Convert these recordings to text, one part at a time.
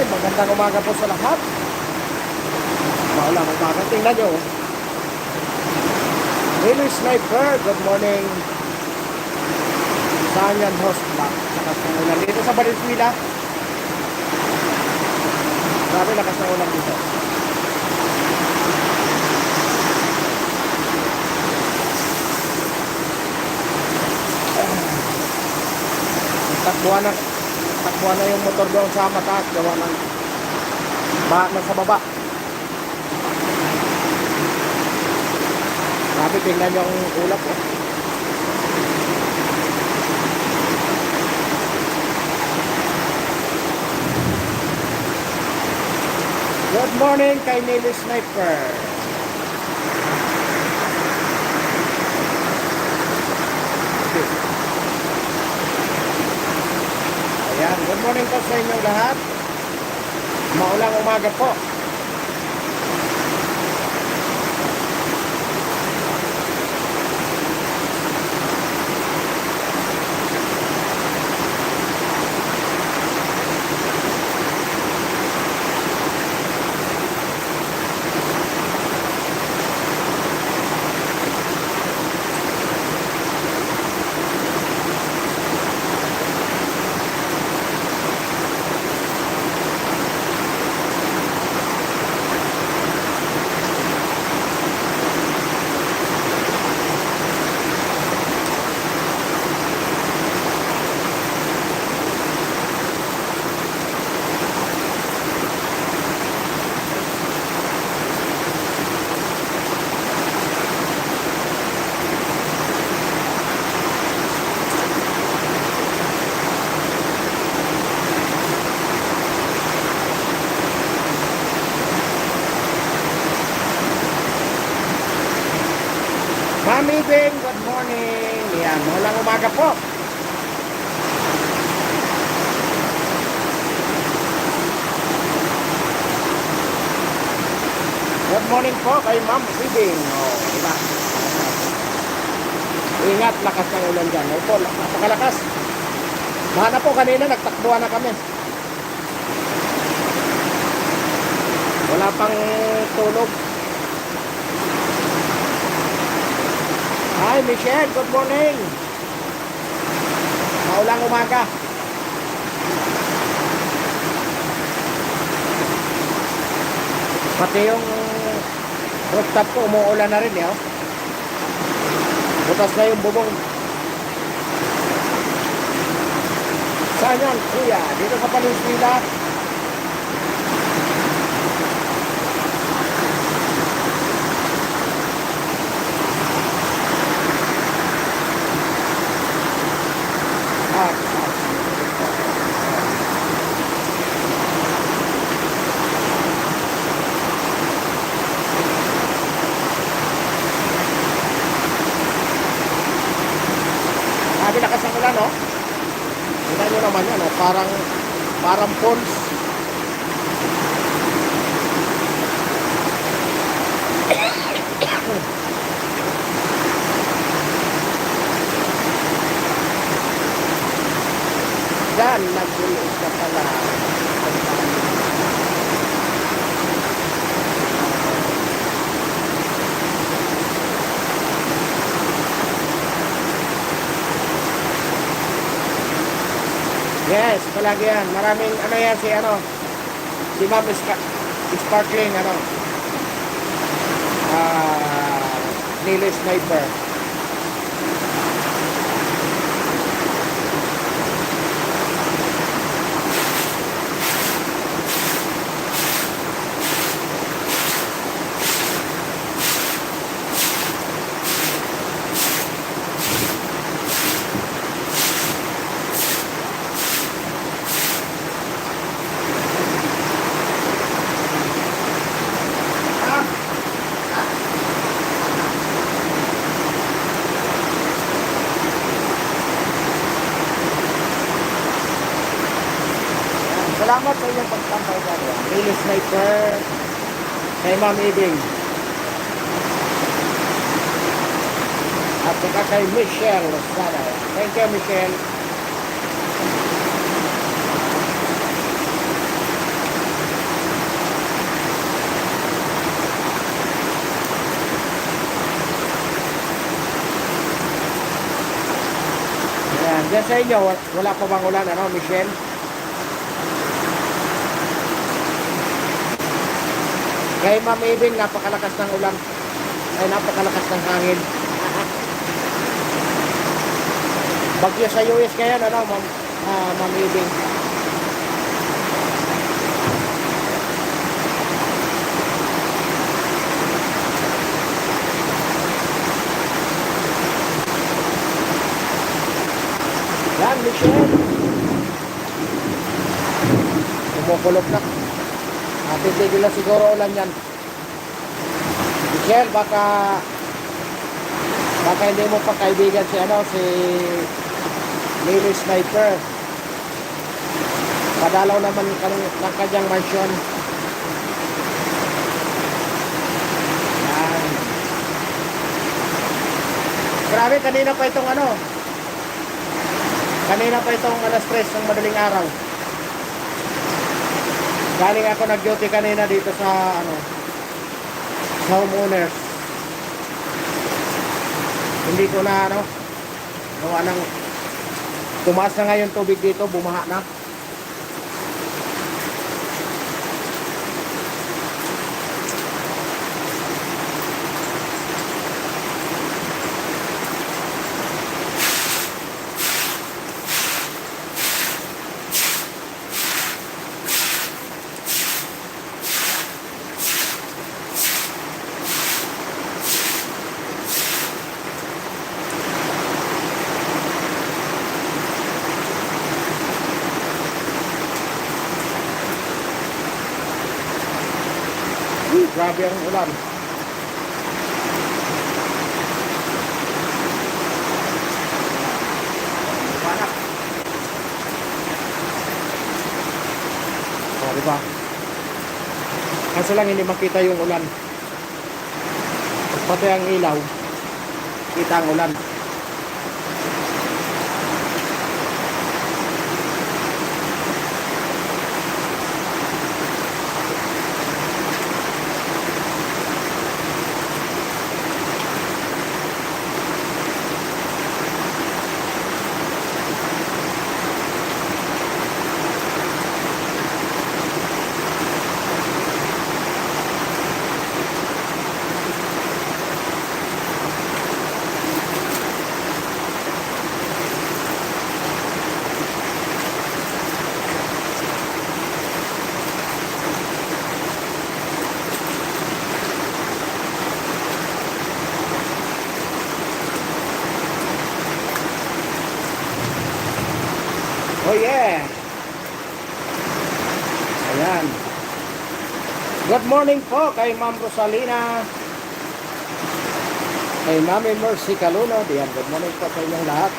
magandang umaga po sa lahat. Maulang umaga. Tingnan nyo. Daily Sniper, good morning. Saan yan, host block? Lakas ng ulan dito sa Valenzuela. Grabe, lakas ng ulan dito. Takbuhan na yung motor doon sa mataas. Gawa ng baha na sa baba. Grabe, tingnan yung ulap eh. Good morning kay Daily Sniper. Ayan, good morning po sa inyong lahat. Maulang umaga po. Mami Ben, good morning. Yan, maulang umaga po. Good morning po kay Ma'am Bibing. Oh, diba? Ingat, lakas ng ulan dyan. Opo, napakalakas. Baha na po, kanina nagtakbuhan na kami. Wala pang tulog. Hi Michelle, good morning. Maulang umaga. Pati yung rooftop ko umuulan na rin eh. Oh. Butas na yung bubong. Saan yan kuya? Dito sa Valenzuela. Sabi lakas ng ulan, no? Tignan nyo naman yan, no? Parang pons. Dan, nagbulis ka pala. Yes, palagi yan. Maraming ano yan si Ma'am Sparkling Daily Sniper. Salamat sa inyong pagtambay dyan. Daily Sniper kay Ma'am Ibing. At saka kay Michelle Lozada. Thank you, Michelle. Diyan sa inyo, wala pa bang ulan, ano, Michelle? Kay Ma'am Ibing, napakalakas ng ulan. Ay, napakalakas ng hangin. Bagyo sa US kaya, ano, Ma'am Ibing? Yan, Michelle. Kumukulog na. Titigil na siguro ulan yan. Michelle, baka hindi mo pa kaibigan si Lily Sniper. Padalaw naman ng kanyang mansyon. Yan. Grabe, kanina pa itong alas 3 ng madaling araw. Galing ako nag-duty kanina dito sa homeowners. Hindi ko na gawa ng tumaas na ngayon tubig dito, bumaha na. Grabe ang ulan. Panak. O, diba? Kaso lang hindi makita yung ulan. Pati ang ilaw, kita ang ulan. Oh yeah. Ayan. Good morning po kay Ma'am Rosalina, kay Mami Mercy Caluno. Diyan, good morning po sa inyong lahat.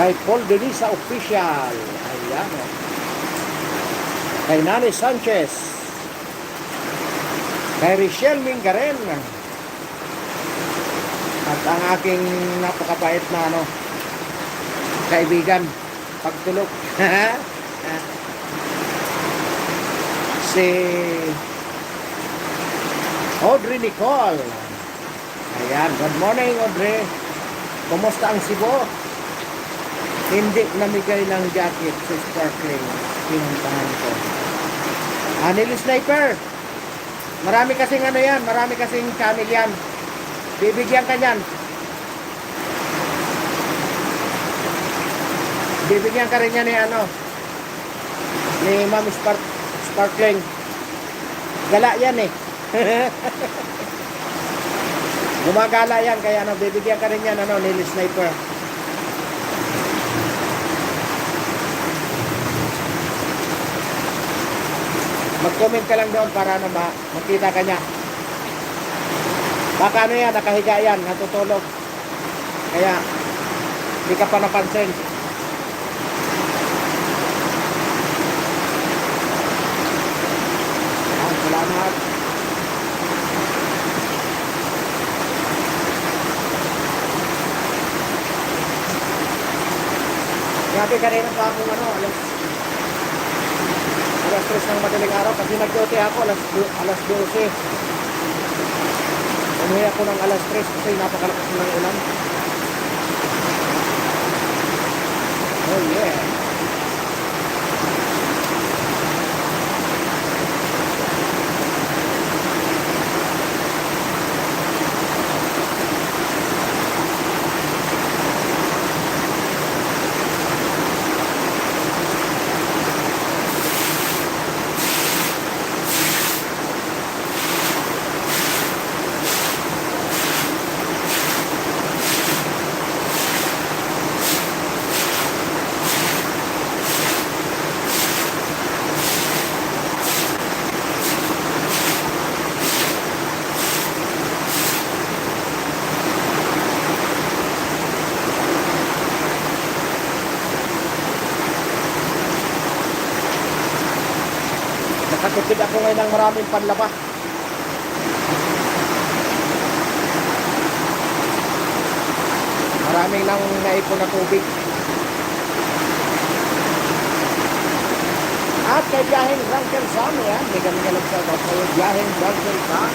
Kay Paul Denisa Official. Ayan. Kay Nani Sanchez. Kay Richelle Mingaren. At ang aking napakabait na kaibigan, pagtulog. Si Audrey Nicole. Ayan, good morning Audrey. Kumusta ang Cebu? Hindi namigay ng jacket sa sparkling. Pinuntahan ko. Lily Sniper. Marami kasing yan, marami kasing channel yan. Bibigyan ka yan. Bibigyan ka rin niya ni Ma'am Sparkling. Gala yan eh. Gumagala yan, kaya bibigyan ka rin yan Lily Sniper. Mag-comment ka lang doon para makita ka niya. Baka nakahiga yan, natutulog. Kaya hindi ka pa napansin. Salamat. Grabe, kanina pa ako alas 3 ng madaling araw kasi nag-duty ako alas 12. Umuwi ako ng alas 3 kasi napakalakas ng ulan. Oh yeah. Nakatipid ako ngayon ng maraming panlaba. Maraming nang naipon na tubig. At kay Biyaheng Rankel Sam, yan. May kami ka nagsasaw sa Biyaheng Rankel Sam.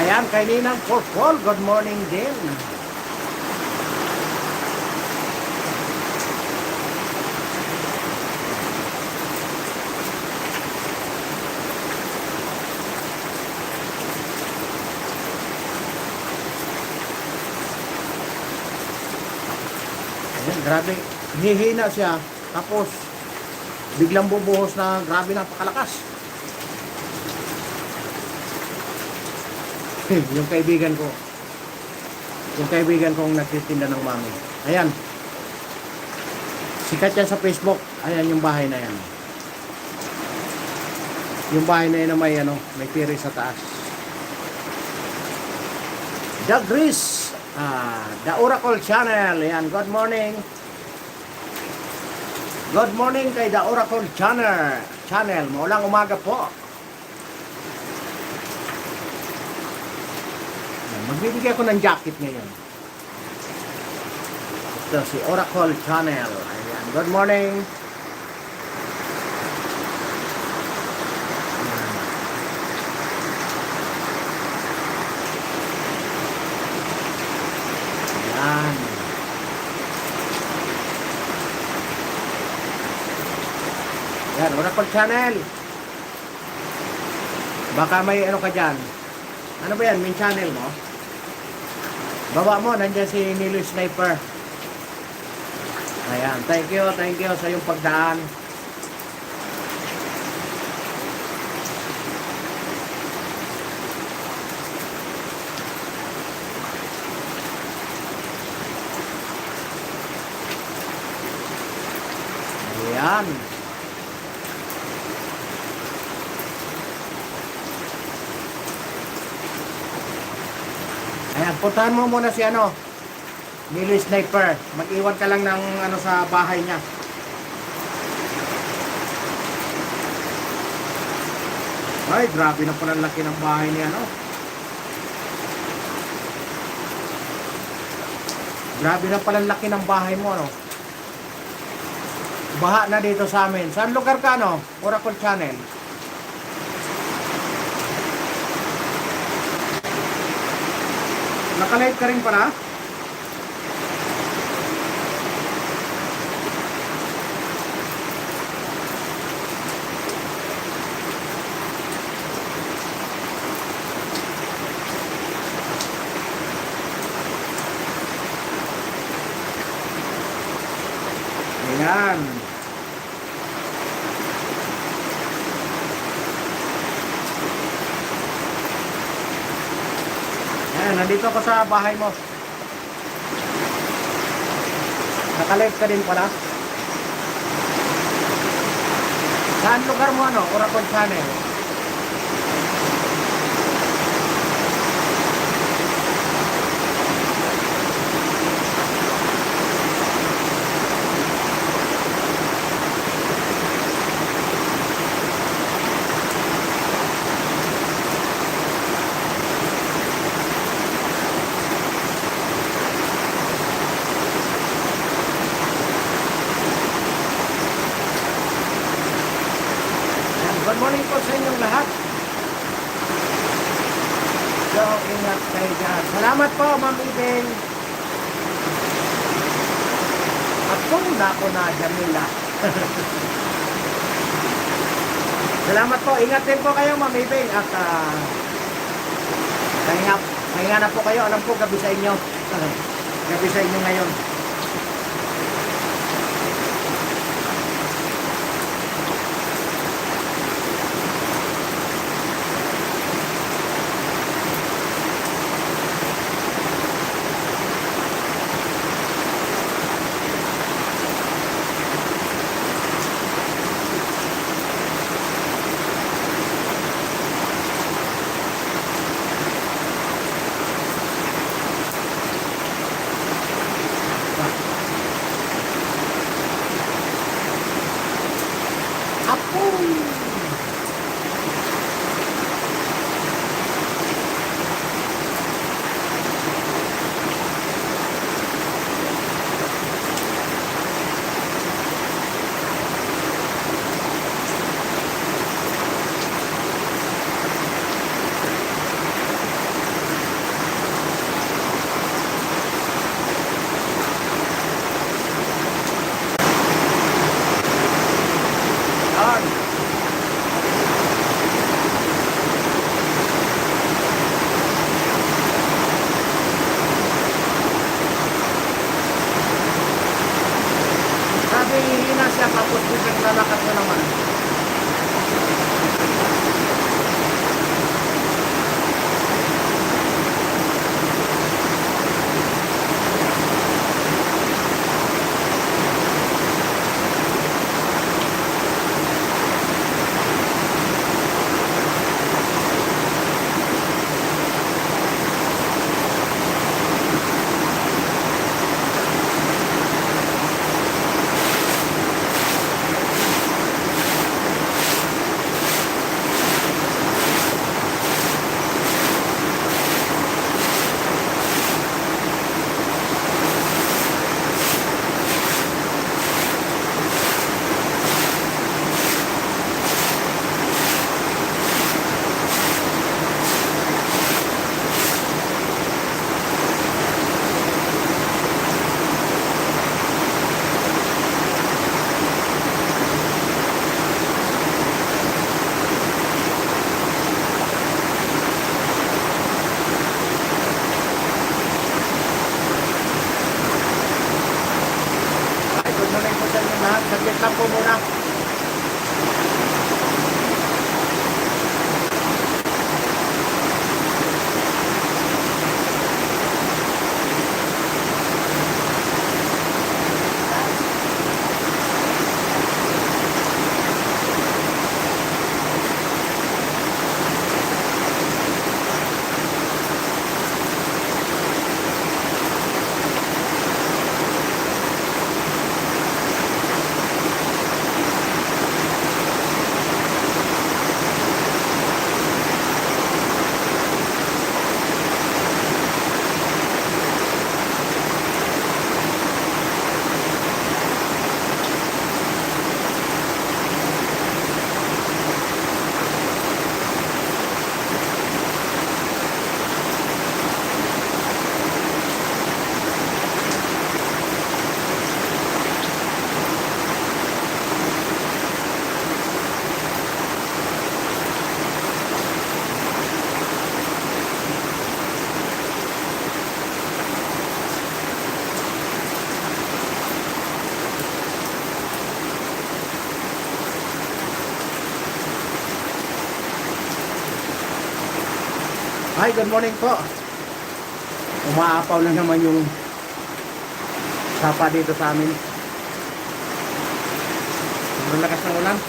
Ayan, kay Ninang Porpol, good morning din. Ayan, grabe, hihina siya, tapos biglang bubuhos na grabe napakalakas. Yung kaibigan kong nagtitinda ng mami. Ayan. Sikat yan sa Facebook. Ayan yung bahay na yan. Yung bahay na yan na may piri sa taas. The Grease, The Oracle Channel. Ayan, good morning. Good morning kay The Oracle Channel. Maulang umaga po. Magbibigay ako ng jacket ngayon. Ito si Oracle Channel. Ayan. Good morning. Ayan. Ayan, Oracle Channel. Baka may ano ka dyan. Ano ba yan? Main channel mo? Baba mo, nandyan si Nilo Sniper. Ayan, thank you sa iyong pagdaan. Ayan. Ayan, puntahan mo muna si ano, Nilo Sniper. Mag-iwan ka lang ng ano sa bahay niya. Ay, grabe na pala laki ng bahay niya, no? Grabe na pala laki ng bahay mo, no? Baha na dito sa amin. Saan lugar ka, no? Oracle Channel. Nakalive ka rin pala? Ayan. Ayan, nandito ako sa bahay mo. Nakalive ka din pala? Saan lugar mo ano? Oracle Channel. Good morning po sa inyong lahat. So, ingat kayo dyan. Salamat po, Ma'am Ibing. At kung nako na, Jamila. Salamat po. Ingat din po kayo, Ma'am Ibing. At pahinga na po kayo. Alam ko, gabi sa inyo. Gabi sa inyo ngayon. Hi, good morning po. Umaapaw na naman yung sapa dito sa amin. Sobrang lakas ng ulan.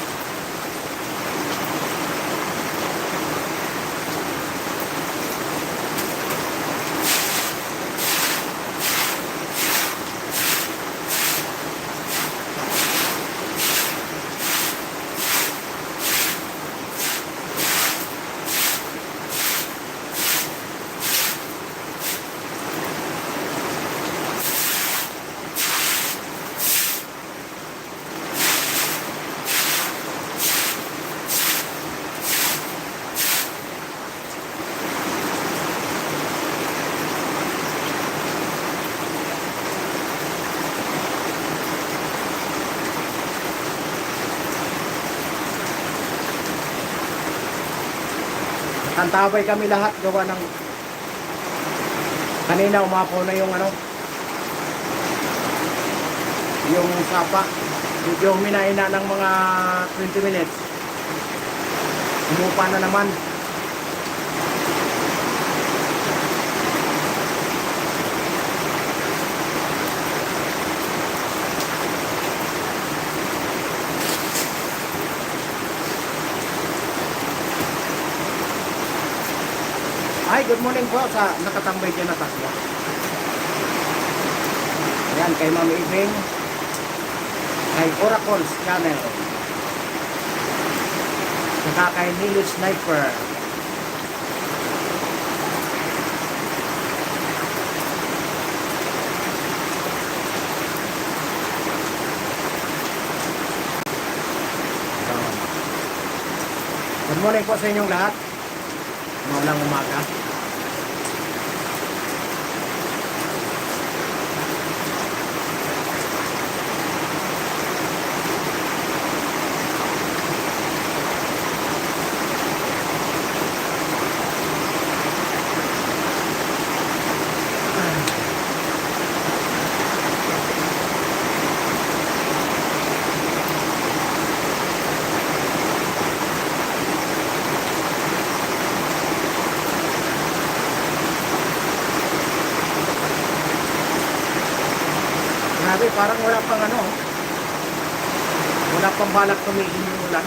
Kantabay kami lahat gawa ng kanina umapaw na yung yung sapa. Medyo minaina ng mga 20 minutes. Umupa na naman. Hi, good morning po sa nakatambay dyan na tatlo. Ayan, kay Ma'am Ibing, kay Oracle's Channel, saka kay Nilo Sniper. Good morning po sa inyong lahat. Maulang umaga. Grabe, parang wala pang wala pang balak tumigil yung ulan.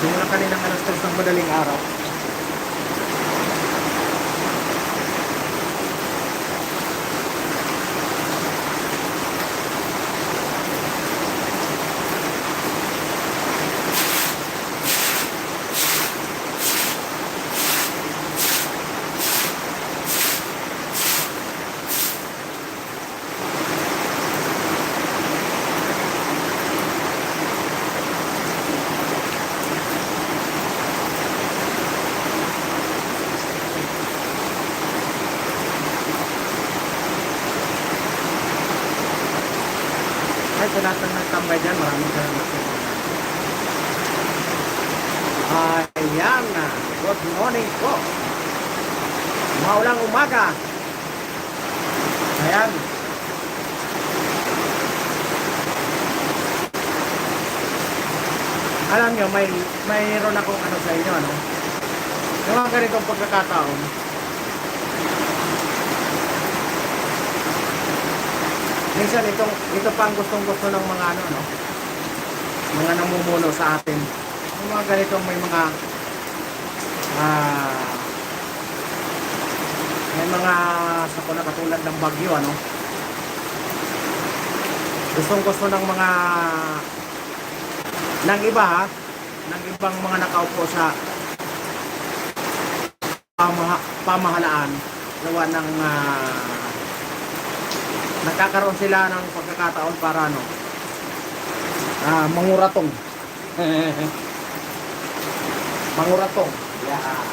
Simula kaninang alas 3 ng madaling araw. Ay, sa lahat ng nagtambay dyan, maraming salamat po. Ayan na. Good morning po. Maulang umaga. Ayan. Alam nyo, mayroon akong sa inyo, yung mga ganitong pagkakataon. Minsan ito pa ang gustong-gusto ng mga mga namumuno sa atin. Yung mga ganitong may mga sakuna katulad ng bagyo, Gustong-gusto ng mga ng iba, ng ibang mga nakaupo sa pamahalaan, gawa ng nagkakaroon sila ng pagkakataon para manguratong. Manguratong. Yeah.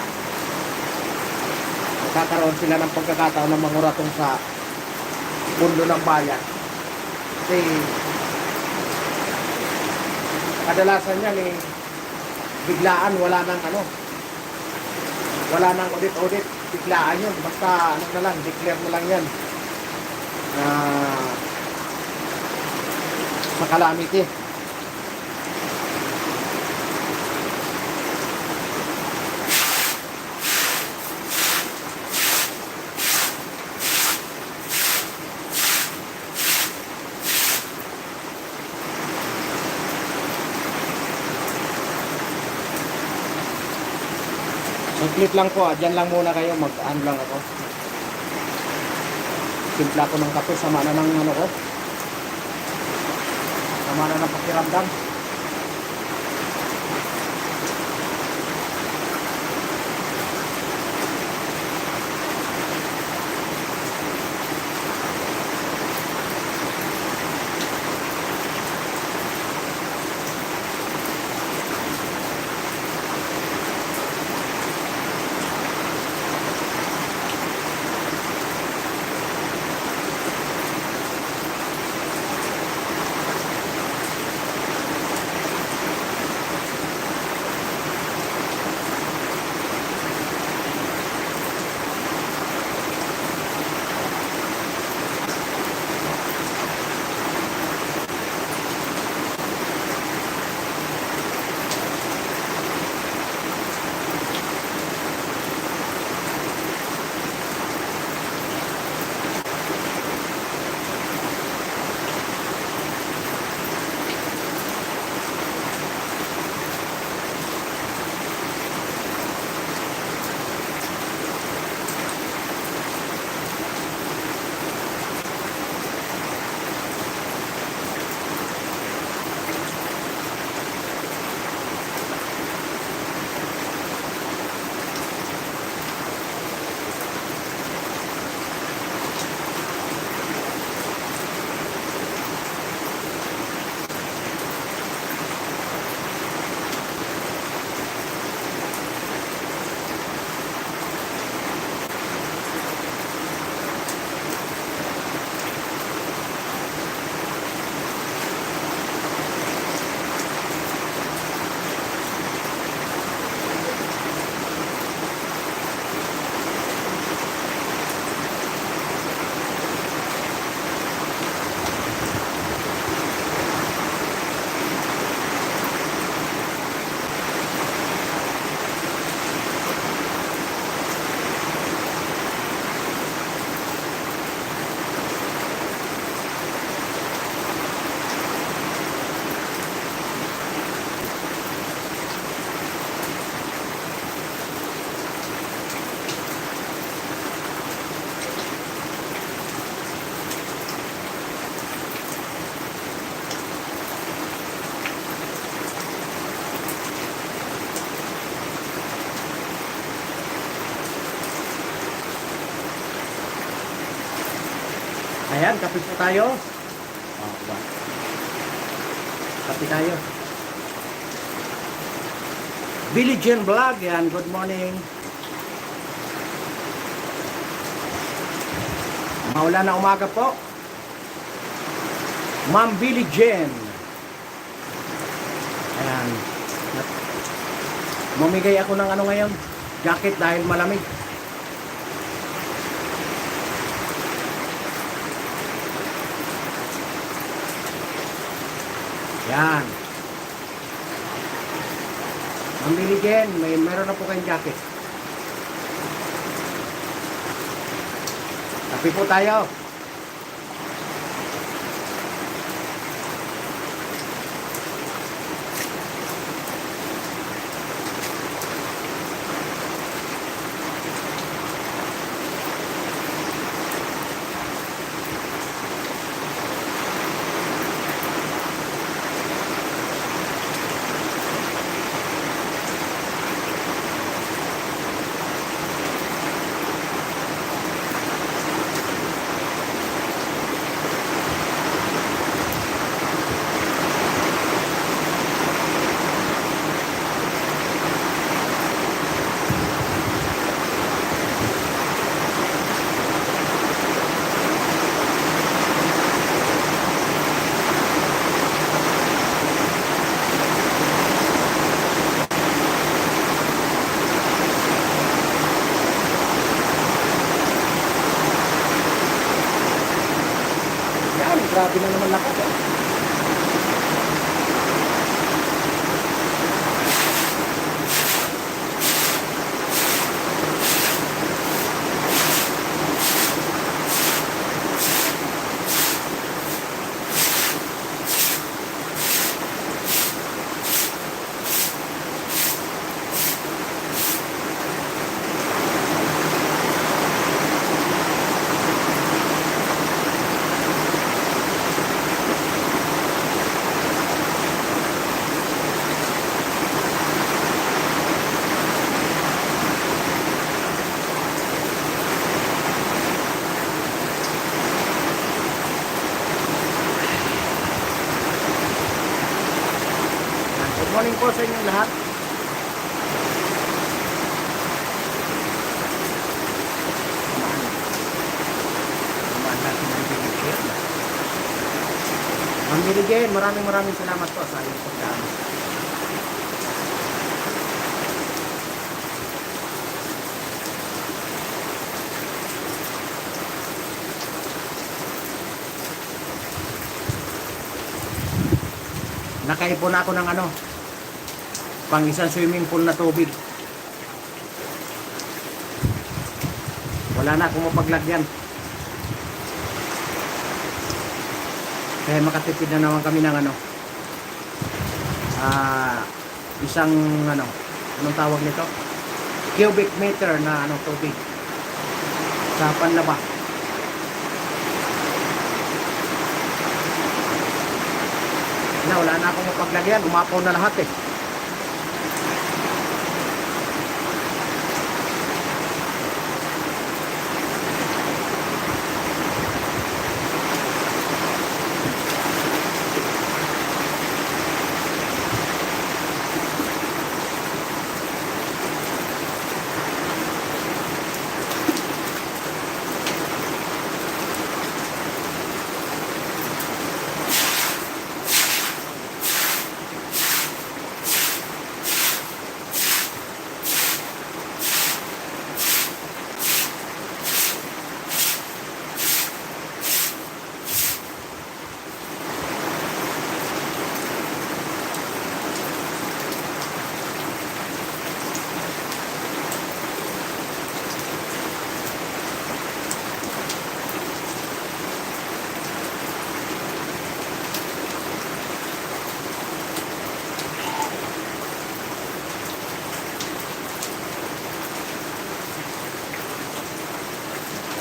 Nagkakaroon sila ng pagkakataon ng manguratong sa pundo ng bayan. Kasi kadalasan yan biglaan, wala nang audit, biglaan yun. Basta na lang, declare na lang yan. Sa calamity. Saglit lang po, dyan lang muna kayo, mag-ano lang ako. Timpla ko ng kape, sama na ng ano ko. Sama na ng pakiramdam. Ayan, kape po tayo. Oh, ba? Kape tayo. Billie Jean Vlog, yan. Good morning. Maulan na umaga po. Ma'am Billie Jean. Ayan. Mamigay ako ng ano ngayon. Jacket dahil malamig. Yan. Ma'am Billie Jean, meron na po kayong jacket. Kape po tayo. Grabe na naman lakas eh. morning po sa inyong lahat. Kumaan natin ang binigyan. Ma'am Mirigen, maraming salamat po sa iyong pagdaan. Nakaipon ako ng pang isang swimming pool na tubig. Wala na akong mapaglagyan. Kaya makatipid na naman kami ng isang anong tawag nito? Cubic meter na tubig sa panlaba. Wala na akong mapaglagyan, umapaw na lahat eh.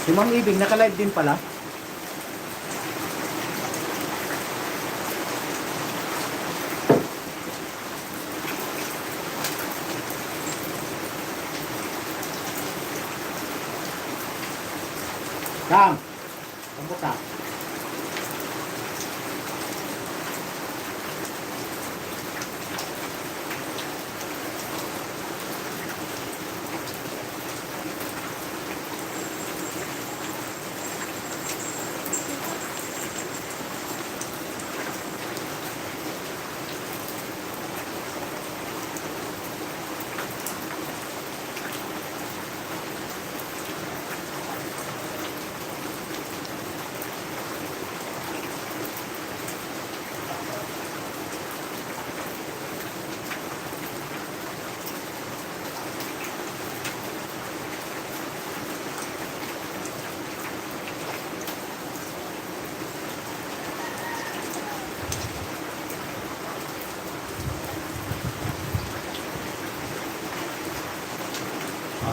Si Ma'am Ibing, naka-live din pala. Sam, kamu ka?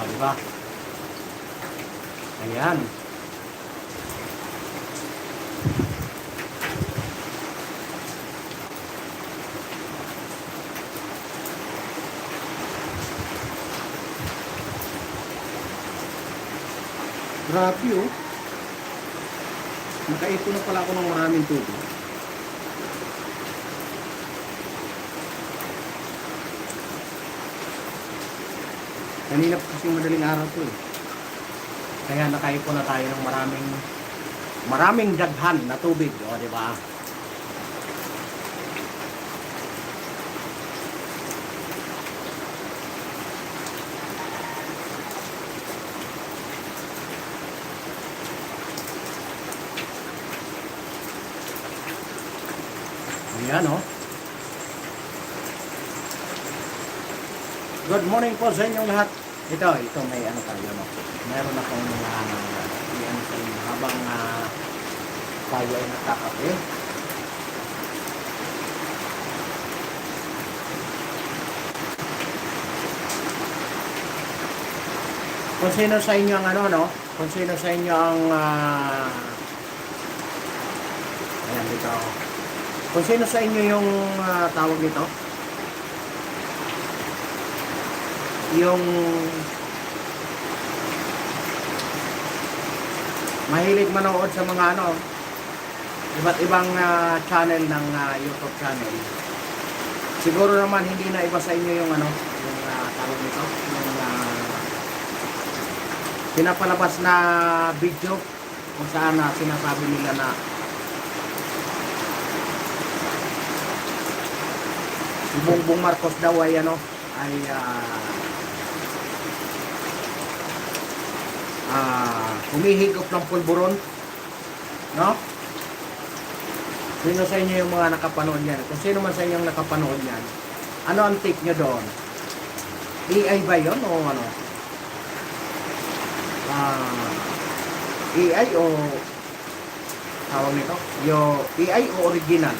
Diba? Ayan. Grabe oh. Nakaipon na pala ako ng maraming tubig. Kanina po kasi madaling araw to eh. Kaya nakaipon na tayo ng maraming daghan na tubig, o di ba? Ayan oh. Good morning po sa inyong lahat. Ito may tayo no. Meron akong iyan sa inyo habang tayo ay nagkakape. Kung sino sa inyo ang kung sino sa inyo ang ayan dito. Kung sino sa inyo yung tawag nito, yung mahilig manood sa mga iba't ibang channel ng YouTube channel. siguro naman hindi na iba sa inyo yung ano, yung tawag nito, yung pinapalabas na video kung saan sinasabi nila na si Bongbong Marcos daw ay ano, ay humihigop ng pulburon, no? Sino sa inyo yung mga nakapanood yan? Kung sino man sa inyo yung nakapanood yan, ano ang take nyo doon? AI ba yun o ano? AI o tawag nito? AI o original?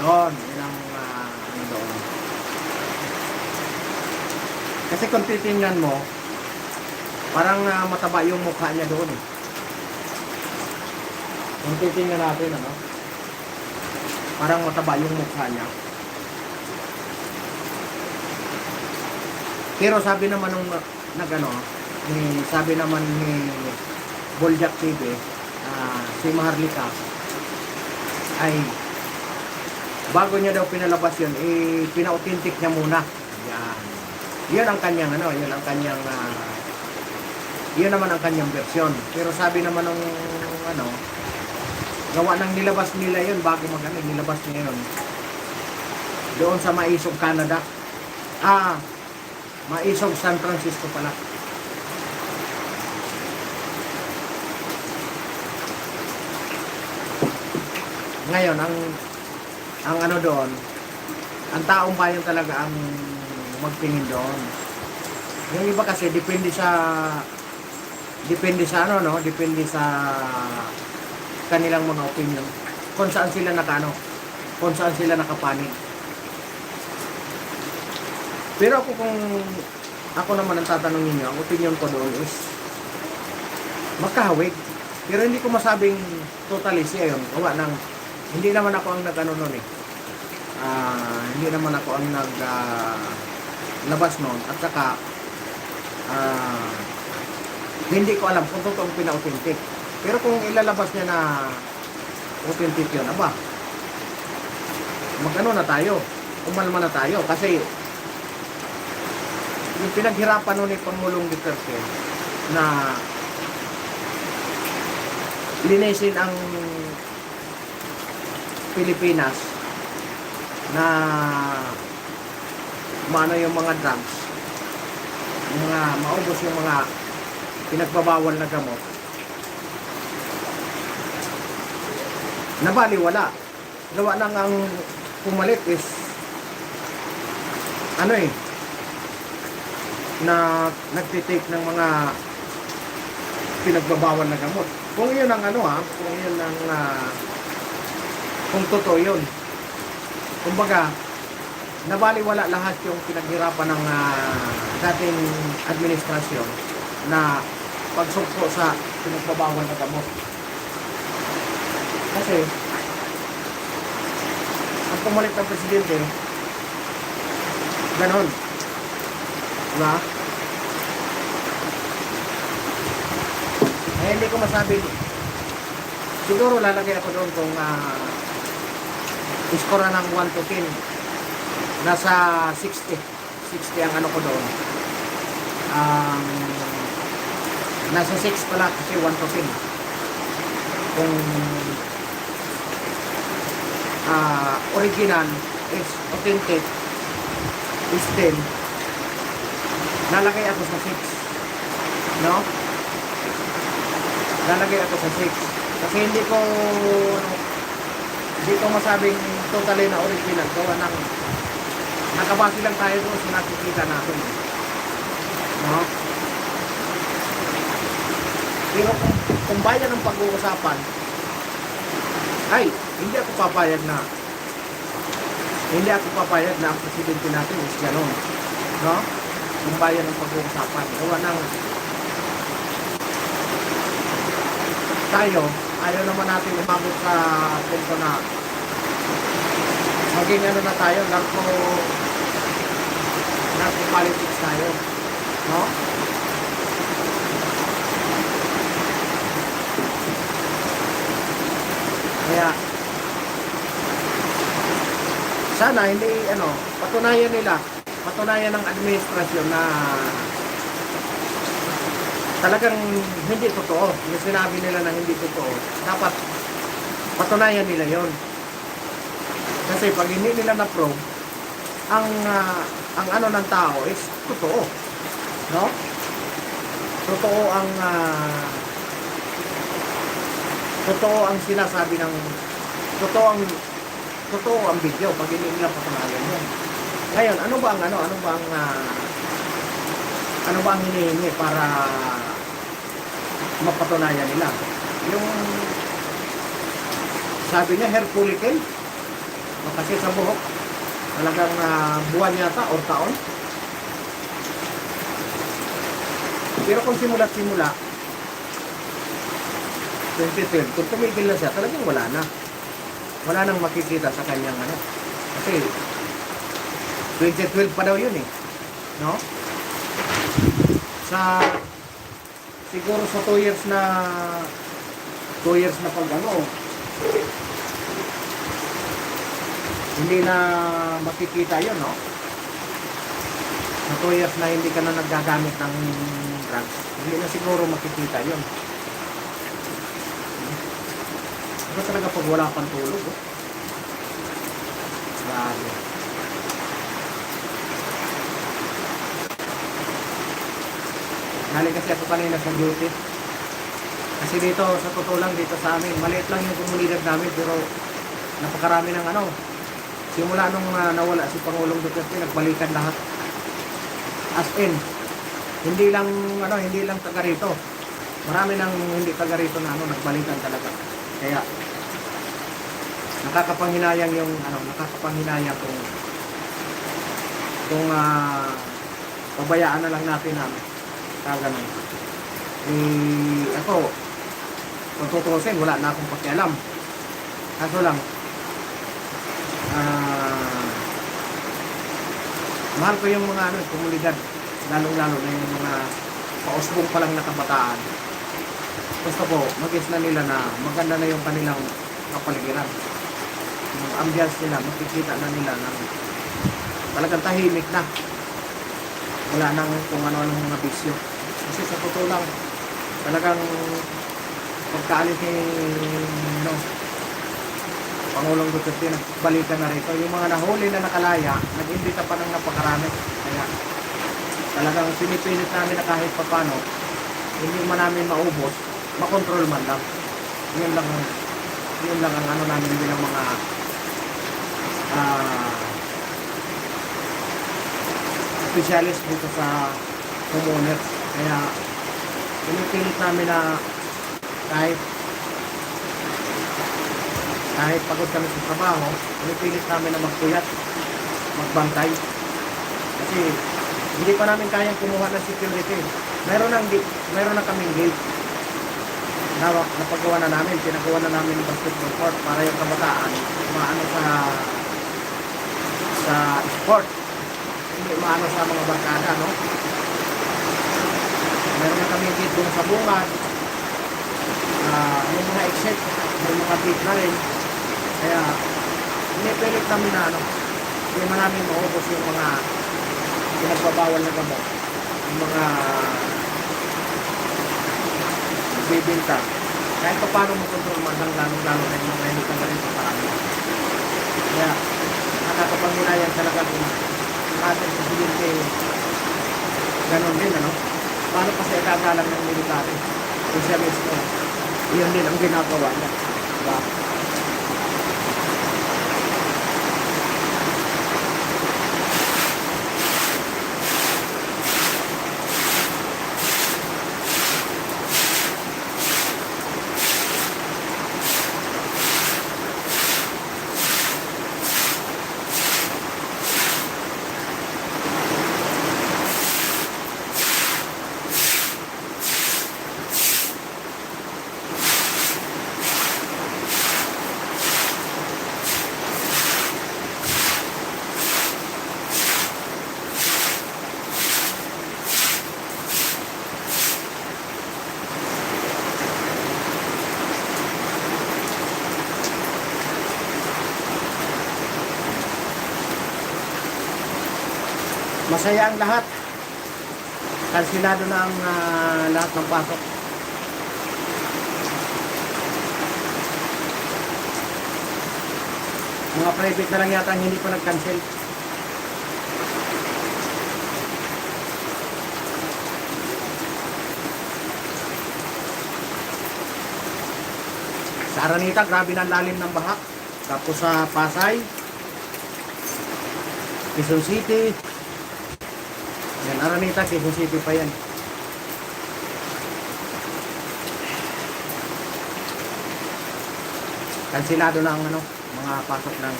Yun ang ano doon. Kasi kung titingnan mo, parang mataba yung mukha niya doon eh. Kung titingnan natin, ano? Parang mataba yung mukha niya. Pero sabi naman nung sabi naman ni Boljak TV, si Maharlika, ay bago niya daw pinalabas yun, pina-authentic niya muna. Yan. Yun ang kanyang yun naman ang kanyang version. Pero sabi naman nung gawa nang nilabas nila yun bago nilabas niya yun doon sa Maisog, Canada. Maisog, San Francisco pala. Ngayon, ang ano doon, ang taong bayan talaga ang magtingin doon. Yung iba kasi depende sa kanilang mga opinion. Kung saan sila kung saan sila nakapanig. Pero kung ako naman ang tatanungin niyo, ang opinion ko doon is magkahawig. Pero hindi ko masabing totally siya yun. Hindi naman ako ang nag-ano nun eh. Hindi naman ako ang labas nun. At saka hindi ko alam kung totoong pina-authentic. Pero kung ilalabas niya na authentic yun, magano na tayo. Umalma na tayo. Kasi yung pinaghirapan nun ni Pangulong Duterte na linisin ang Pilipinas na yung mga drugs, maubos yung mga pinagbabawal na gamot, nabaliwala. Gawa nang ang pumalit is na nagtitake ng mga pinagbabawal na gamot. Kung yun ang kung totoo yun, kumbaga nabaliwala lahat yung pinaghirapan ng dating administrasyon na pagsugpo sa pinagbabawal na gamot. Kasi ang pumalit ng presidente ganon, diba? Hindi ko masabi. Siguro lalagay ako doon kung iskora ng 1 to 10, nasa 60 ang ano ko doon. Nasa 6 pala kasi 1 to 10. Kung original is authentic is 10, lalagay ako sa 6, no? Lalagay ako sa 6 kasi hindi ko masabing totally na original. Gawa ng nakabase lang tayo doon sa nakikita natin, no? Pero kung bayan ng pag-uusapan, ay hindi ako papayag na ang presidente natin is gano'n, no? Kung bayan ng pag-uusapan, gawa ng tayo, ayaw naman natin umabot sa punto na maging na tayo, narco politics tayo, no? Kaya Sana hindi patunayan ng administrasyon na talagang hindi totoo. Yung sinabi nila na hindi totoo, dapat patunayan nila yon. Kasi pag hindi nila na-prove, ang ano ng tao is totoo. No? Totoo ang sinasabi ng totoo ang video pag hindi nila patunayan yun. Ngayon, ano ba ang hinihingi para mapatunayan nila? Yung sabi niya hair follicle, kasi sa buhok talagang buwan yata o taon. Pero kung simula 2012, kung tumigil na siya, talagang wala nang makikita sa kanyang kasi 2012 pa daw yun no? Siguro sa 2 years na pag hindi na makikita yun, no? Sa 2 years na hindi ka na naggagamit ng drugs, hindi na siguro makikita yun. Ano talaga pag wala pang tulog, Grabe. Galing kasi ako kanina sa duty. Kasi dito, sa totoo lang, dito sa amin, maliit lang yung komunidad namin, pero napakarami ng simula nung nawala si Pangulong Duterte, nagbalikan lahat. As in, hindi lang taga rito. Marami nang hindi taga rito na nagbalikan talaga. Kaya nakakapanghinayang kung pabayaan na lang natin kaganon. Ako, kung tutusin, wala na akong pakialam. Kaso lang, mahal ko yung mga komunidad, lalong-lalo na yung mga pausbong pa lang na kabataan. Gusto ko, mag-is na nila na maganda na yung kanilang kapaligiran. Yung ambience nila, makikita na nila na talagang tahimik na. Wala nang kung ano-anong mga bisyo. Kasi sa totoo lang, talagang pagkaalis ni Pangulong Duterte, nagbalikan na rito. Yung mga nahuli na nakalaya, nag-imbita pa ng napakarami. Kaya talagang pinipilit namin na kahit papano, hindi man namin maubos, makontrol man lang. Yun lang ang namin bilang mga specialist dito sa homeowners. Kaya pinipilit namin na kahit pagod kami sa trabaho, pinipilit namin na magpuyat, magbantay. Kasi hindi pa namin kayang kumuha ng security. Meron na kaming gate na napagawa na namin, pinagawa na namin ng basketball court para yung kabataan maano sa sport, hindi maano sa mga barkada, no? Meron na kaming gate dun sa bungad, may mga exit, may mga gate na rin. Kaya pinipilit namin na hindi man namin maubos yung mga pinagbabawal na gamot, yung mga bibinta. Kahit pa paano makontrol man lang, lalo na yung mga hindi ka rin sa parami. Kaya nakakapanghilayan talaga kung ating presidente ganon din, paano pa siya ikagalang ng military kung siya mismo yun din ang ginagawa niya, diba? Masaya ang lahat. Kansilado na ang lahat ng pasok. Mga private na lang yata ang hindi pa nag-cancel. Sa Araneta, grabe na ang lalim ng baha. Tapos sa Pasay, Quezon City, yan, Araneta, Quezon City pa yan. Kansilado na ang mga pasok ng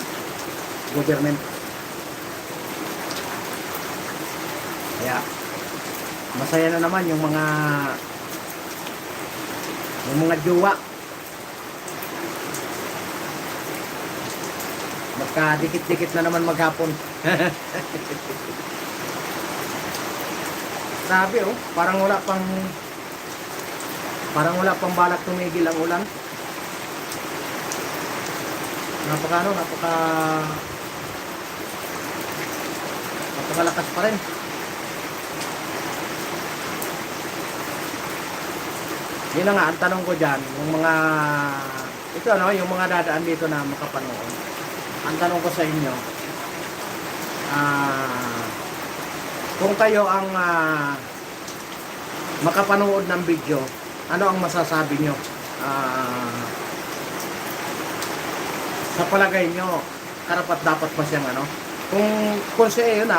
government. Kaya masaya na naman yung mga jowa. Magkadikit-dikit na naman maghapon. Sabi parang wala pang balak tumigil ang ulan. Napakalakas pa rin. Yun na nga, ang tanong ko dyan, yung mga yung mga dadaan dito na makapanood. Ang tanong ko sa inyo, kung kayo ang makapanood ng video, ano ang masasabi nyo? Sa palagay nyo, karapat dapat pa siyang kung siya yun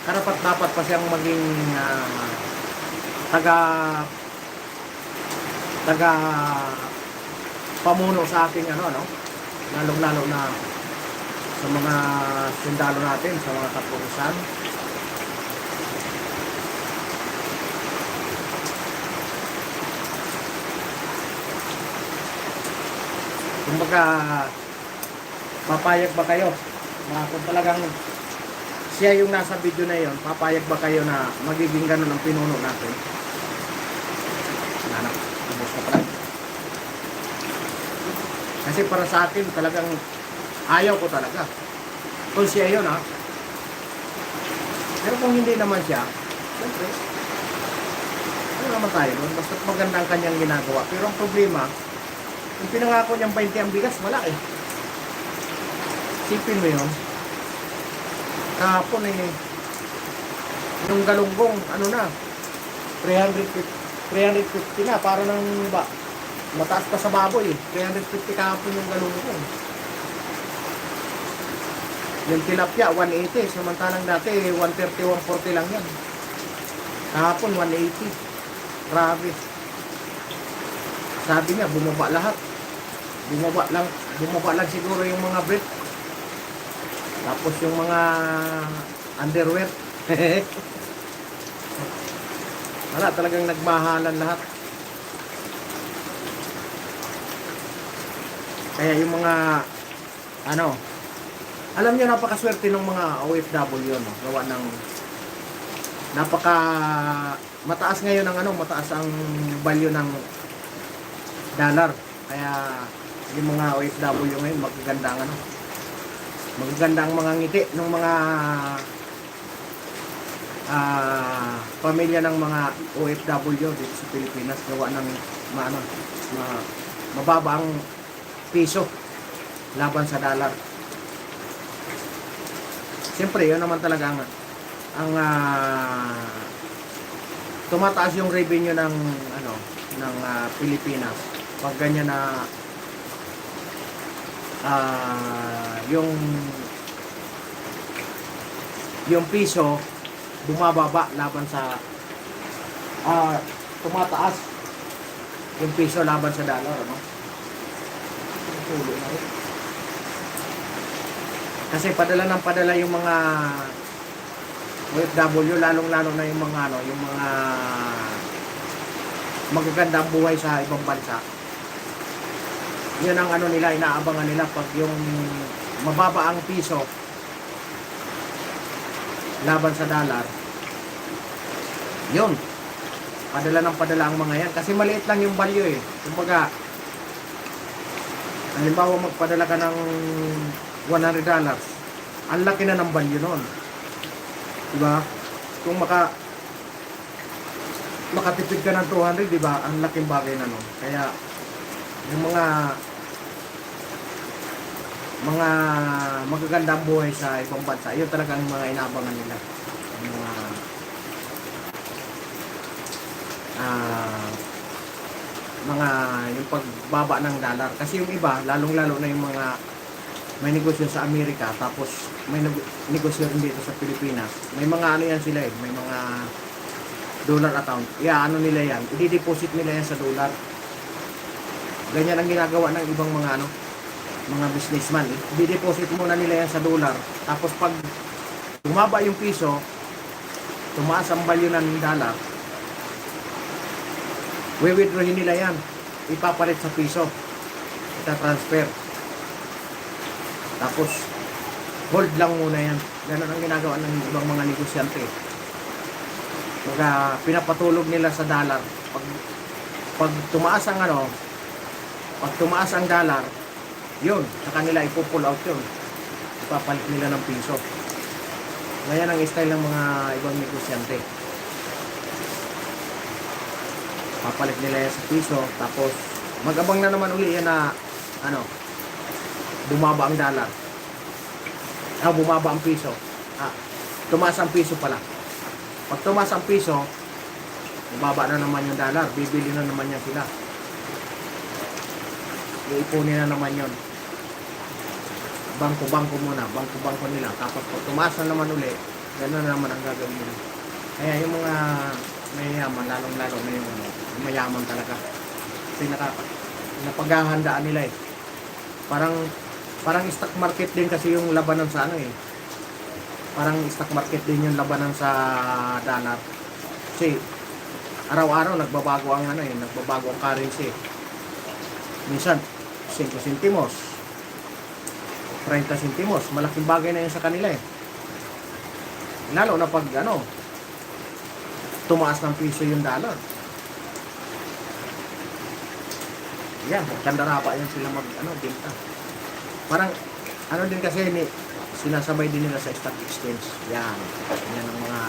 karapat dapat pa siyang maging taga pamuno sa ating lalong-lalo na sa mga sundalo natin, sa mga kapulisan. Kumbaga, papayag ba kayo na kung talagang siya yung nasa video na yon, papayag ba kayo na magiging ganun ang pinuno natin? Ubos na pala. Kasi para sa akin talagang ayaw ko talaga kung siya yun pero kung hindi naman siya, siyempre ano naman tayo nun, basta maganda ang kanyang ginagawa. Pero ang problema, yung pinangako niyang 20 ang bigas, wala sipin mo yun, kahapon yung galunggong 350 na, para nang mataas pa sa baboy 350 kahapon yung galunggong. Yung tilapia 180, samantalang dati 130, 140 lang yan. Kahapon 180. Grabe. Sabi niya bumaba lahat. Bumaba lang siguro yung mga brief. Tapos yung mga underwear. Wala, talagang nagmahalan lahat. Kaya yung mga alam niyo, napakaswerte ng mga OFW gawa ng mataas ngayon mataas ang value ng dollar. Kaya yung mga OFW ngayon magaganda ang mga ngiti ng mga pamilya ng mga OFW dito sa Pilipinas gawa ng mababa ang piso laban sa dollar. Siyempre, yun naman talaga ang tumataas yung revenue ng Pilipinas. Pag ganyan na yung piso bumababa laban sa tumataas yung piso laban sa dollar, Tulo na rin. Kasi padala yung mga OFW, lalong-lalo na yung mga magagandang buhay sa ibang bansa. Yun ang nila, inaabangan nila pag yung mababa ang piso laban sa dollar. Yun. Padala ang mga yan. Kasi maliit lang yung value Kumbaga, halimbawa magpadala ka ng $100, ang laki na ng value nun. Diba? Kung makatipid ka ng 200, diba? Ang laking bagay na nun. Kaya, yung mga magagandang buhay sa ibang bansa, yun talaga ang mga inabangan nila. Yung mga yung pagbaba ng dollar. Kasi yung iba, lalong-lalo na yung mga may negosyo sa Amerika, tapos may negosyo rin dito sa Pilipinas. May mga ano yan sila eh, may mga dollar account. Ano nila yan, i-deposit nila yan sa dollar. Ganyan ang ginagawa ng ibang mga mga businessman. I-deposit muna nila yan sa dollar. Tapos pag bumaba yung piso, tumaas ang value ng dollar, withdrawin nila yan. Ipapalit sa piso. Ita-transfer. Tapos, hold lang muna yan. Ganun ang ginagawa ng ibang mga negosyante. Pinapatulog nila sa dollar. Pag tumaas ang pag tumaas ang dollar, yun, sa kanila ipo-pull out yun. Ipapalit nila ng piso. Ngayon ang style ng mga ibang negosyante. Papalit nila yan sa piso, tapos mag-abang na naman uli yan na bumaba ang dollar. Bumaba ang piso. Tumaas ang piso pala. Pag tumaas ang piso, bumaba na naman yung dollar. Bibili na naman yan sila. Iipunin na naman yun. Bangko-bangko muna. Bangko-bangko nila. Tapos pag tumaas na naman uli, gano'n na naman ang gagawin nila. Kaya yung mga mayayaman, lalong-lalo na yung mayaman talaga. Kasi napaghahandaan nila eh. Parang stock market din kasi yung labanan sa Parang stock market din yung labanan sa dollar. Kasi araw-araw nagbabago ang nagbabago ang currency. Minsan 5 sentimos, 30 sentimos, malaking bagay na yun sa kanila eh. Lalo na pag tumaas ng piso yung dollar. Yan, kandarapa yan sila binta. Parang din kasi sinasabay din nila sa stock exchange. Yan ang mga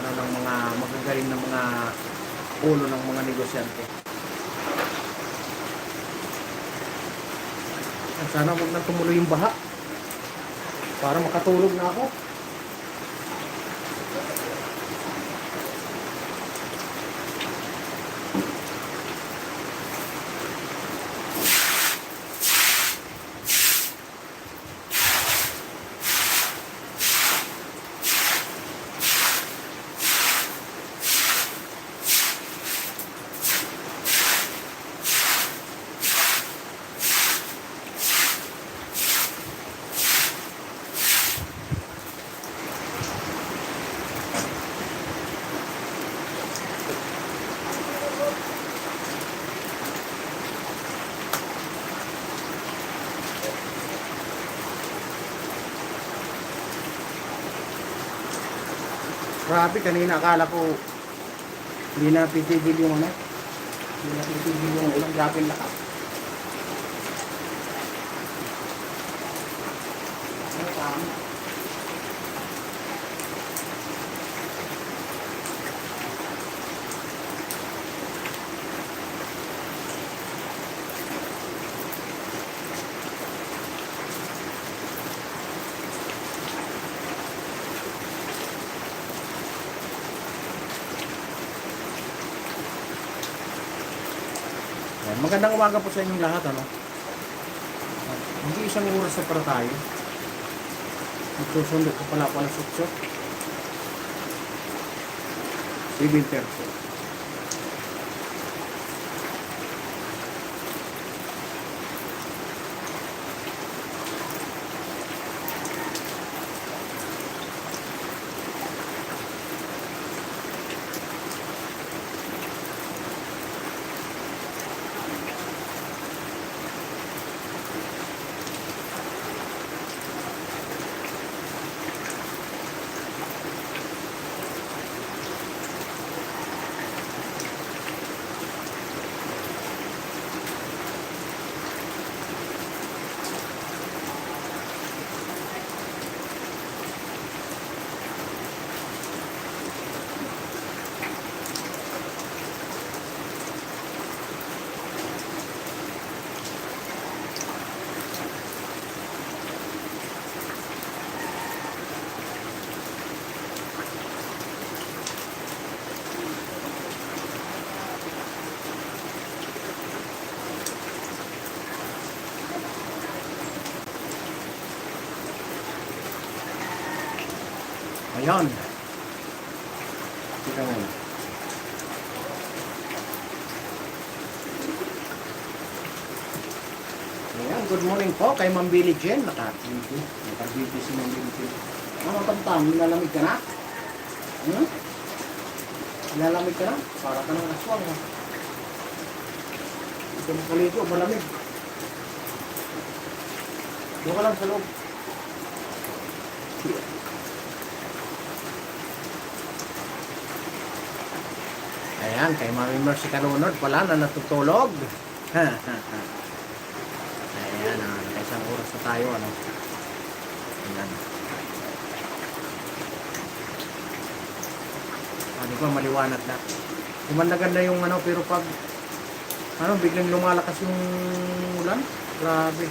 ng mga magagaling ng mga ulo ng mga negosyante. Sana huwag na tumuloy yung baha para makatulog na ako. Grabe, kanina akala ko hindi na titigil yung hindi na titigil yung ulang. Grabe yung lakas. Magandang umaga po sa inyong lahat, Hindi isang oras na para tayo. Magsusundo ko pala po alas 8. 7:30. Yan. Ito mo. Ayan, good morning po kay Ma'am Billie Jen. Nakabiti si Ma'am Billie Jen. Ano tamtam? Nilalamig ka na? Hmm? Nilalamig ka na? Para ka ng aswang. Ha? Ito mo kaligo, malamig. Doon ka lang sa loob. Ayan, kay Mami Mercy Carunod pala na natutulog. Ayan, isang oras na tayo, ano. Ayan. Di ba, maliwanag na. Gumanda-ganda yung ano, pero pag biglang lumalakas yung ulan. Grabe.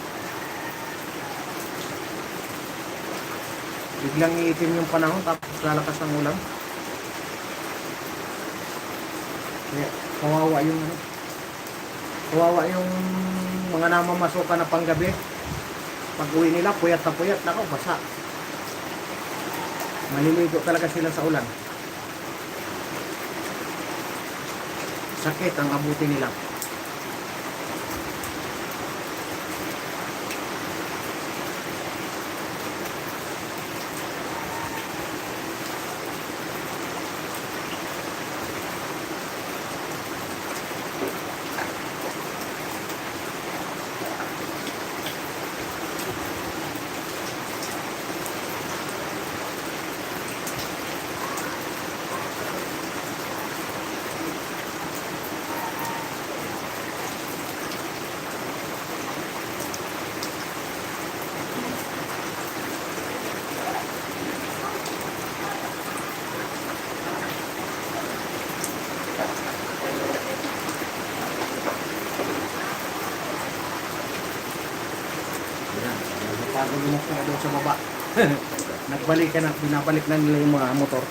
Biglang iitim yung panahon, tapos lalakas ang ulan. Kaya, kawawa yung ano. Kawawa yung mga namamasukan na panggabi. Pag uwi nila, puyat na puyat. Nako, basa. Maliligo talaga sila sa ulan. Sakit ang abuti nila. Pagod mo ka doon sa baba. Nagbalik ka na, binabalik na nila yung mga motor.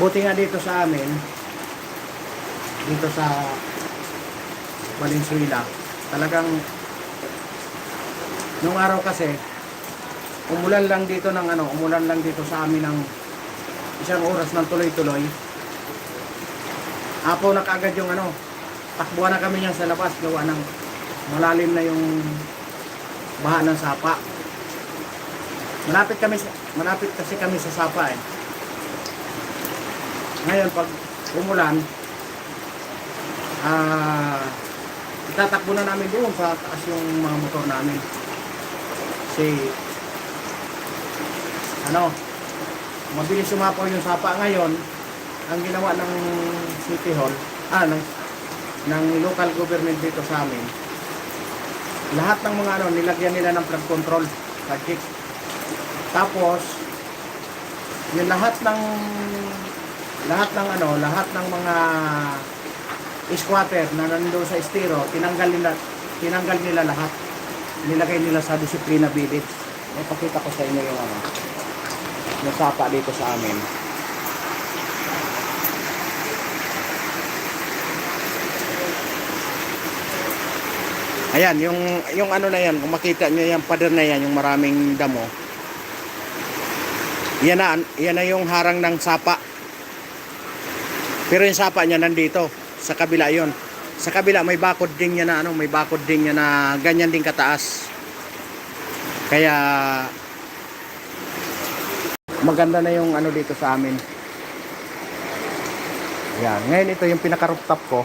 Buti nga dito sa amin, dito sa Valenzuela, talagang nung araw kasi umulan lang dito sa amin ng isang oras ng tuloy-tuloy. Apo na kaagad yung takbuhan na kami niyan sa labas, gawa ng malalim na yung baha ng sapa. Malapit kasi kami sa sapa eh. Ngayon, pag umulan, itatakbo na namin doon sa taas yung mga motor namin. Kasi, mabilis sumapaw yung sapa. Ngayon, ang ginawa ng City Hall, ng local government dito sa amin, lahat ng mga nilagyan nila ng flood control, project. Tapos, yung lahat ng mga squatter na nandoon sa estero, tinanggal nila lahat. Nilagay nila sa disiplina village. Ipakita ko sa inyo yung sapa dito sa amin. Ayan, yung na yan, kung makita nyo yung pader na yan, yung maraming damo. Yan na yung harang ng sapa. Pero yung sapa niya nandito, sa kabila yon. Sa kabila may bakod din niya na ganyan din kataas. Kaya maganda na yung dito sa amin. Ayan, ngayon ito yung pinaka-rooftop ko.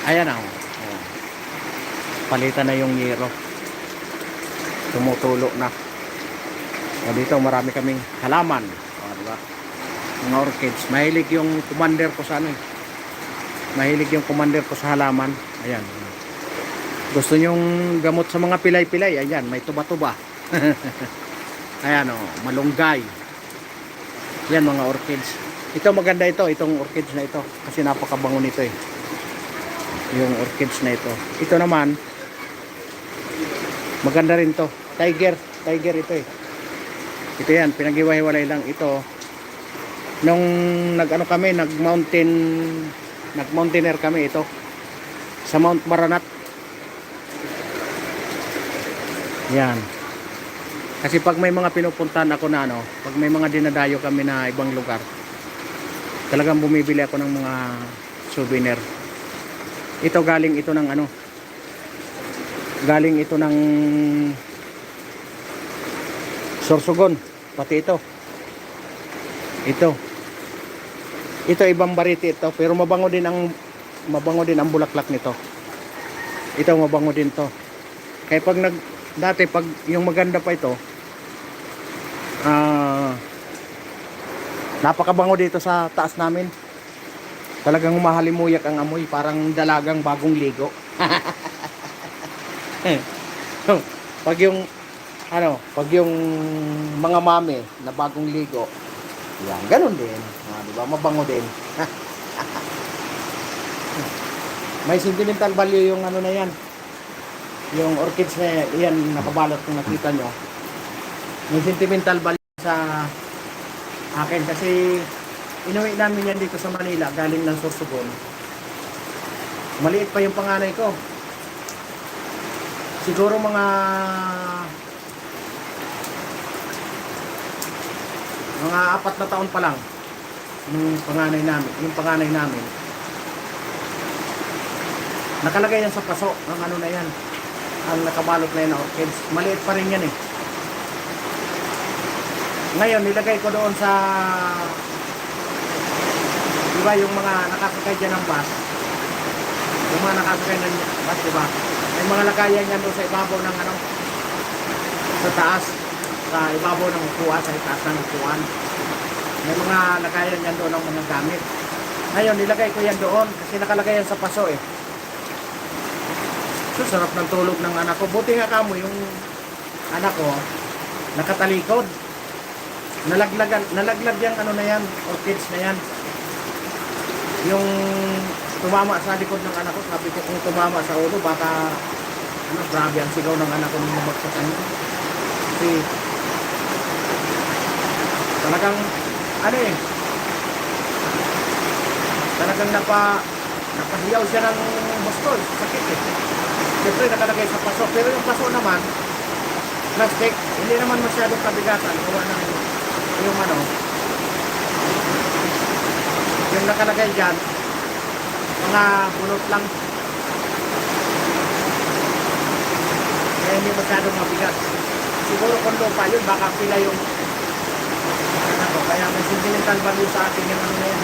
Ayan palitan na yung yero. Tumutulo na. O dito marami kaming halaman. O, diba? Mga orchids. Mahilig yung commander ko sa Mahilig yung commander ko sa halaman. Ayan. Gusto nyong gamot sa mga pilay-pilay. Ayan, may tuba-tuba. Ayan malunggay. Yan mga orchids. Ito maganda ito, itong orchids na ito. Kasi napakabango nito eh. Yung orchids na ito. Ito naman, maganda rin to. Tiger ito eh. Ito yan, pinag-iwa-hiwalay lang ito. Nung nag-ano kami, nag-mountaineer kami ito. Sa Mount Maranat. Yan. Kasi pag may mga pinupuntahan ako na ano, pag may mga dinadayo kami na ibang lugar, talagang bumibili ako ng mga souvenir. Ito galing ito ng ano, galing ito ng Sorsogon, pati ito ibang variety ito, pero mabango din ang bulaklak nito. Ito mabango din to. Kaya pag dati pag yung maganda pa ito, napakabango dito sa taas namin. Talagang humahalimuyak ang amoy, parang dalagang bagong ligo. Pag yung mga mami na bagong ligo, yan, ganun din. Di ba? Mabango din. May sentimental value yung ano na yan. Yung orchids na yan, nakabalot kung nakita nyo. May sentimental value sa akin kasi inuwi namin yan dito sa Manila, galing ng Sorsogon. Maliit pa yung panganay ko. Siguro mga 4 na taon pa lang yung panganay namin. Nakalagay yan sa paso ang ano na yan, ang nakabalot na yan na orchids. Maliit pa rin yan eh. Ngayon nilagay ko doon sa, diba yung mga nakasakay dyan ng bus, yung mga nakasakay ng bus, diba, may mga lagayan yan doon sa ibabaw ng ano, sa taas, sa ibabaw ng upuan, sa itaas ng upuan. May mga lagayan yan doon ng mga gamit. Ngayon nilagay ko yan doon kasi nakalagay yan sa paso eh. So sarap ng tulog ng anak ko. Buti nga kamo yung anak ko nakatalikod. Nalaglag yung ano na yan, orchids na yan. Yung tumama sa likod ng anak ko, sabi ko kung tumama sa ulo baka ano, grabe ang sigaw ng anak ko nung mabagsak niya. Kasi talagang ano eh, talagang napahiyaw siya ng gusto, sakit eh. Siyempre nakalagay sa paso, pero yung paso naman plastic, hindi naman masyadong kabigatan. Gawa ng yung ano, yung nakalagay dyan, mga bunot lang, kaya hindi masyadong mabigat. Siguro kung lupa yun, baka pila yung ano, kaya may sentimental value sa akin yung ano na yan,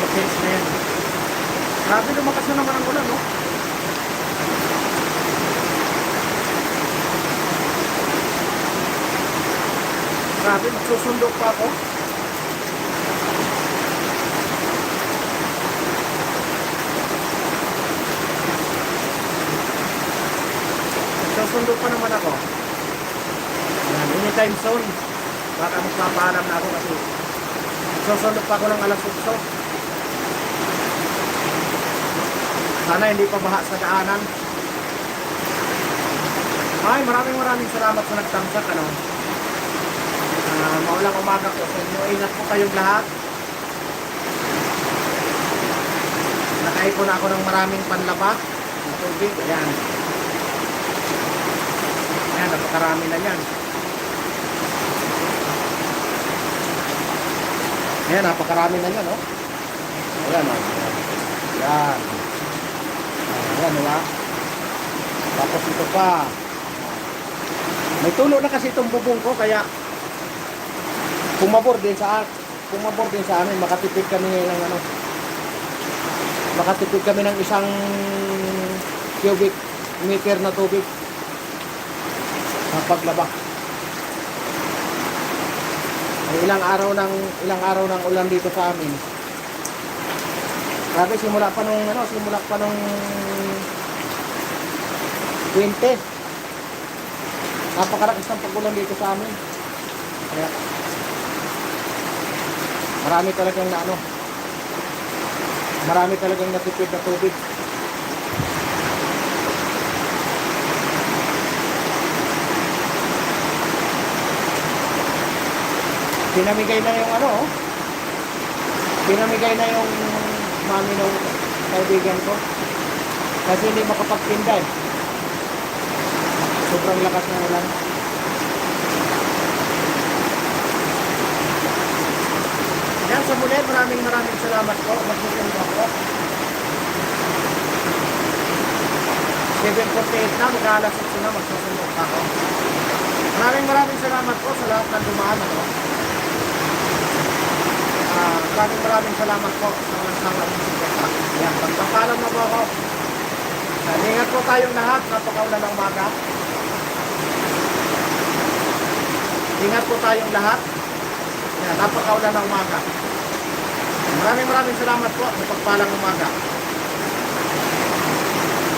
orchids na yan. Grabe, lumakas na naman ang ulan, no? Grabe, magsusundok pa ako. Magsusundok pa naman ako. Yan, anytime zone. Baka magpapaalam na ako kasi magsusundok pa ako ng alas 8. Sana hindi pa baha sa daanan. Ay, maraming salamat sa nagtamsak, ano. Maulang umaga po sa inyo. Ingat po kayong lahat. Nakaipon ako ng maraming panlaba ng tubig. Ayan. Ayan, napakarami na yan. Ayan, napakarami na yan, oh. Ayan, oh. Ayan. Ayan, diba? Tapos ito pa. May tulo na kasi itong bubong ko, kaya pumabor din sa amin. Makatipid kami ng ano, makatipid kami ng 1 cubic meter na tubig sa paglaba. Ay, ilang araw ng ulan dito sa amin. Grabe, simula pa nung 20. Napakalakas ng pagulan dito sa amin. Kaya Marami talagang na ano, marami talagang natipid na tubig. Pinamigay na yung ano, oh. Pinamigay na yung mami ng kaibigan ko. Kasi hindi makapagtinda eh. Sobrang lakas ng ulan. Yan, sa muli, maraming salamat po. Magsusunod ako. 7:48 na, mag-aalas 8 na, magsusunod ako. Maraming salamat po sa lahat ng dumaan. Ano? Maraming salamat po sa mga sangat ng suporta. Yan, pagpapalam na po ako. Ingat po tayong lahat, napakaulan ng umaga. Ingat po tayong lahat. Yan, napakaulan ng umaga. Maraming salamat po sa pagpalang umaga.